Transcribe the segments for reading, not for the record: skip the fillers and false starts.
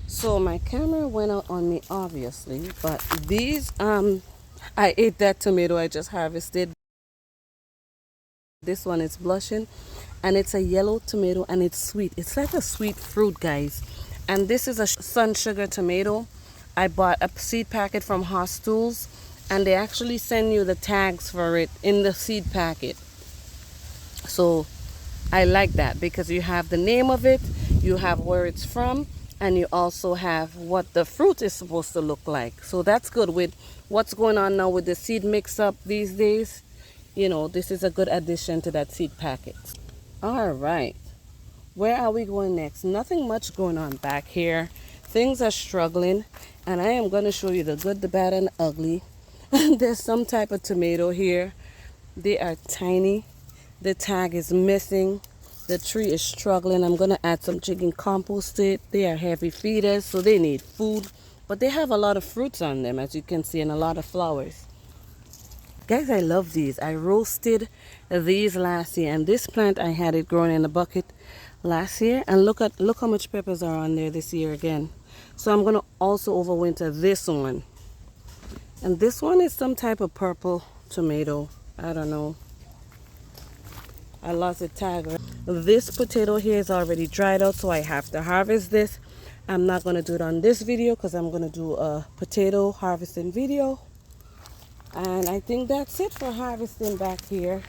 So my camera went out on me obviously, but these I ate that tomato I just harvested. This one is blushing and it's a yellow tomato and it's sweet. It's like a sweet fruit, guys. And this is a sun sugar tomato. I bought a seed packet from Hostools and they actually send you the tags for it in the seed packet. So I like that because you have the name of it, you have where it's from, and you also have what the fruit is supposed to look like. So that's good with what's going on now with the seed mix up these days. You know, this is a good addition to that seed packet. All right, where are we going next? Nothing much going on back here. Things are struggling, and I am going to show you the good, the bad, and the ugly. There's some type of tomato here. They are tiny. The tag is missing. The tree is struggling. I'm going to add some chicken compost to it. They are heavy feeders, so they need food. But they have a lot of fruits on them, as you can see, and a lot of flowers. Guys, I love these. I roasted these last year, and this plant I had it growing in a bucket last year, and look how much peppers are on there this year again. So I'm going to also overwinter this one. And this one is some type of purple tomato. I don't know. I lost the tag. This potato here is already dried out, so I have to harvest this. I'm not going to do it on this video because I'm going to do a potato harvesting video. And I think that's it for harvesting back here.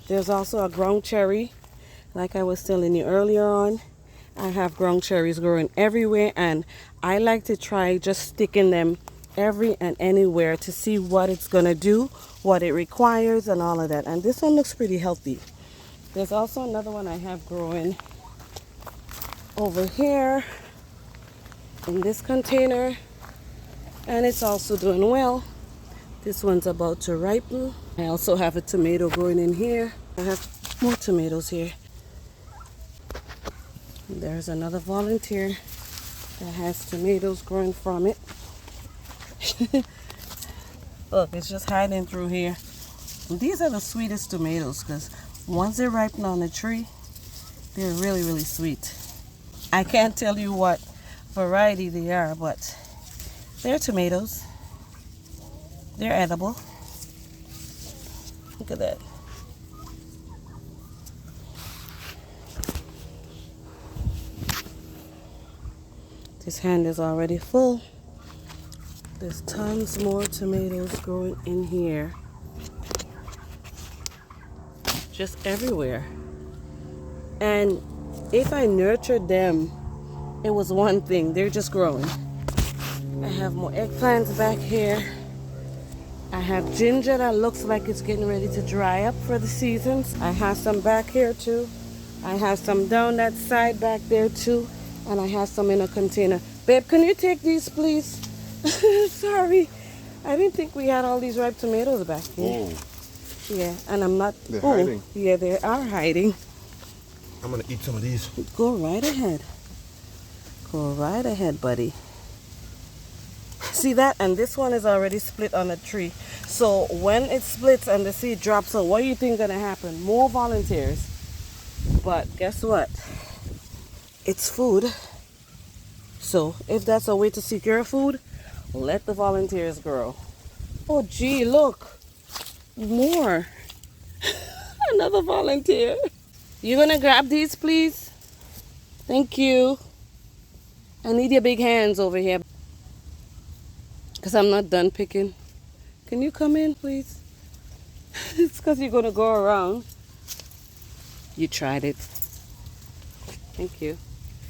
There's also a ground cherry. Like I was telling you earlier on, I have ground cherries growing everywhere, and I like to try just sticking them every and anywhere to see what it's gonna do, what it requires, and all of that. And this one looks pretty healthy. There's also another one I have growing over here in this container, and it's also doing well. This one's about to ripen. I also have a tomato growing in here. I have more tomatoes here. There's another volunteer that has tomatoes growing from it. Look, it's just hiding through here. These are the sweetest tomatoes because once they ripen on the tree, they're really, really sweet. I can't tell you what variety they are, but they're tomatoes. They're edible. Look at that. This hand is already full. There's tons more tomatoes growing in here. Just everywhere. And if I nurtured them, it was one thing. They're just growing. I have more eggplants back here. I have ginger that looks like it's getting ready to dry up for the seasons. I have some back here too. I have some down that side back there too. And I have some in a container. Babe, can you take these, please? Sorry. I didn't think we had all these ripe tomatoes back here. Oh. Yeah, and I'm not... They're hiding. Yeah, they are hiding. I'm going to eat some of these. Go right ahead. Go right ahead, buddy. See that? And this one is already split on the tree. So when it splits and the seed drops out, what do you think is going to happen? More volunteers. But guess what? It's food. So if that's a way to secure food, let the volunteers grow. Oh gee, look. More. Another volunteer. You gonna grab these, please? Thank you. I need your big hands over here because I'm not done picking. Can you come in, please? It's because you're gonna go around. You tried it. Thank you.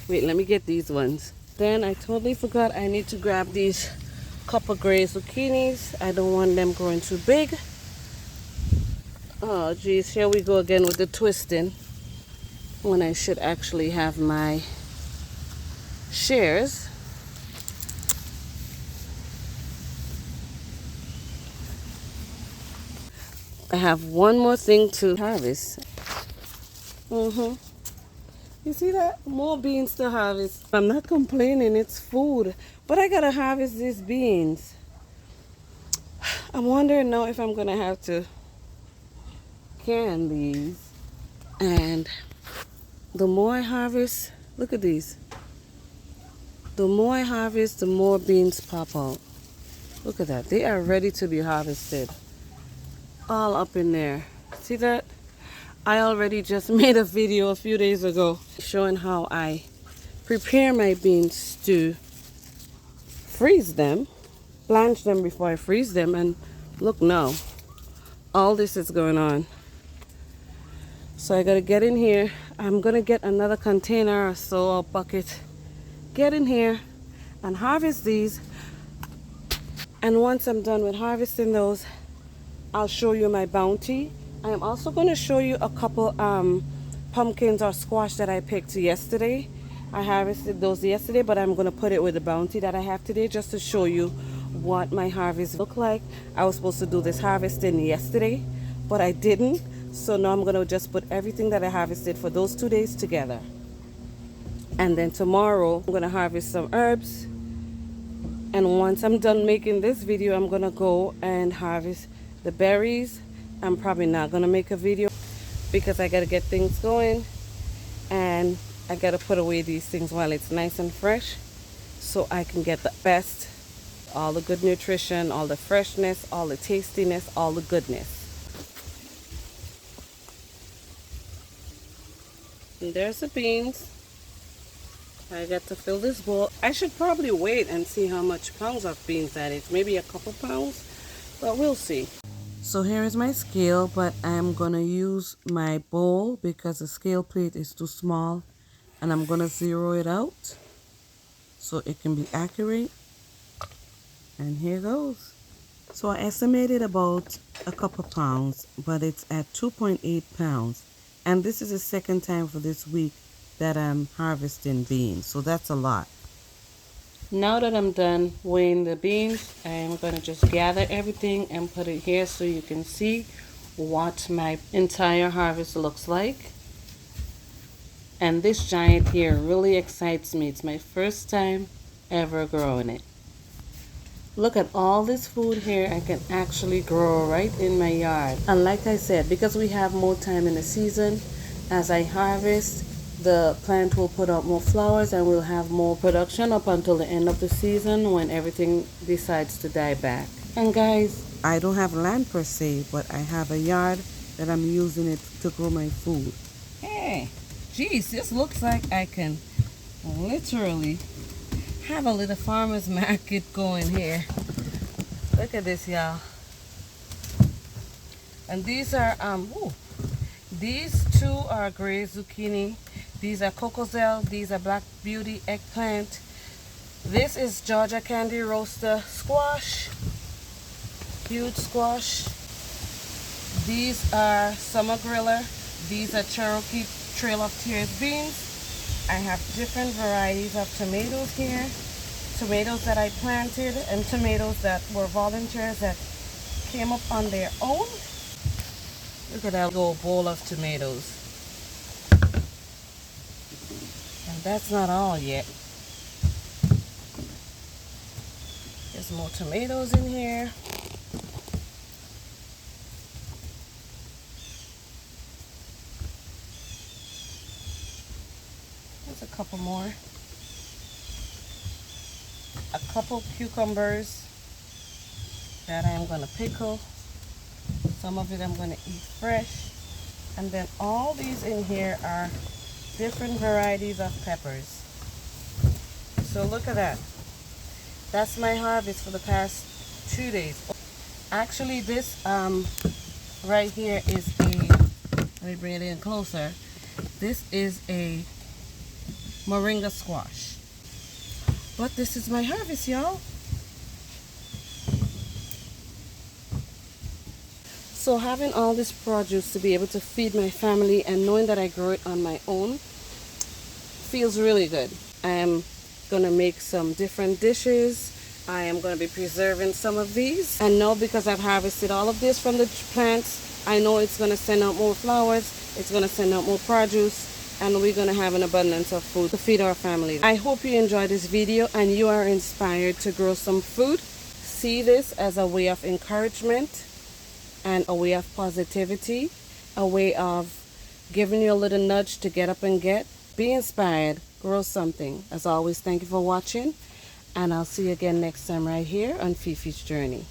Wait, let me get these ones. Then I totally forgot I need to grab these copper gray zucchinis. I don't want them growing too big. Oh geez, here we go again with the twisting when I should actually have my shears. I have one more thing to harvest. You see that? More beans to harvest. I'm not complaining, it's food. But I gotta harvest these beans. I'm wondering now if I'm gonna have to can these. And the more I harvest, look at these. The more I harvest, the more beans pop out. Look at that. They are ready to be harvested. All up in there. See that? I already just made a video a few days ago showing how I prepare my beans to freeze them, blanch them before I freeze them, and look now, all this is going on. So I gotta get in here. I'm gonna get another container or so, a bucket, get in here and harvest these. And once I'm done with harvesting those, I'll show you my bounty. I am also going to show you a couple pumpkins or squash that I picked yesterday. I harvested those yesterday, but I'm going to put it with the bounty that I have today just to show you what my harvest look like. I was supposed to do this harvesting yesterday, but I didn't. So now I'm going to just put everything that I harvested for those 2 days together. And then tomorrow I'm going to harvest some herbs. And once I'm done making this video, I'm going to go and harvest the berries. I'm probably not going to make a video because I got to get things going. And I got to put away these things while it's nice and fresh so I can get the best, all the good nutrition, all the freshness, all the tastiness, all the goodness. And there's the beans. I got to fill this bowl. I should probably wait and see how much pounds of beans that is. Maybe a couple pounds, but we'll see. So here is my scale, but I'm gonna use my bowl because the scale plate is too small, and I'm gonna zero it out so it can be accurate. And here goes. So I estimated about a couple pounds, but it's at 2.8 pounds. And this is the second time for this week that I'm harvesting beans, so that's a lot. Now that I'm done weighing the beans, I'm going to just gather everything and put it here so you can see what my entire harvest looks like. And this giant here really excites me. It's my first time ever growing it. Look at all this food here I can actually grow right in my yard. And like I said, because we have more time in the season, as I harvest, the plant will put out more flowers and we'll have more production up until the end of the season when everything decides to die back. And guys, I don't have land per se, but I have a yard that I'm using it to grow my food. Hey, geez, this looks like I can literally have a little farmer's market going here. Look at this, y'all. And these are, these two are gray zucchini. These are cocozelle. These are black beauty eggplant. This is Georgia candy roaster squash. Huge squash. These are summer griller. These are Cherokee Trail of Tears beans. I have different varieties of tomatoes here. Tomatoes that I planted and tomatoes that were volunteers that came up on their own. Look at that little bowl of tomatoes. And that's not all yet. There's more tomatoes in here. There's a couple more. A couple cucumbers that I'm going to pickle. Some of it I'm going to eat fresh. And then all these in here are different varieties of peppers. So look at that. That's my harvest for the past 2 days. Actually, this right here is a, let me bring it in closer. This is a moringa squash. But this is my harvest, y'all. So having all this produce to be able to feed my family and knowing that I grow it on my own feels really good. I am going to make some different dishes. I am going to be preserving some of these. And now because I've harvested all of this from the plants, I know it's going to send out more flowers. It's going to send out more produce. And we're going to have an abundance of food to feed our family. I hope you enjoyed this video and you are inspired to grow some food. See this as a way of encouragement and a way of positivity, a way of giving you a little nudge to get up and get. Be inspired grow something. As always, thank you for watching, and I'll see you again next time right here on Fifi's Journey.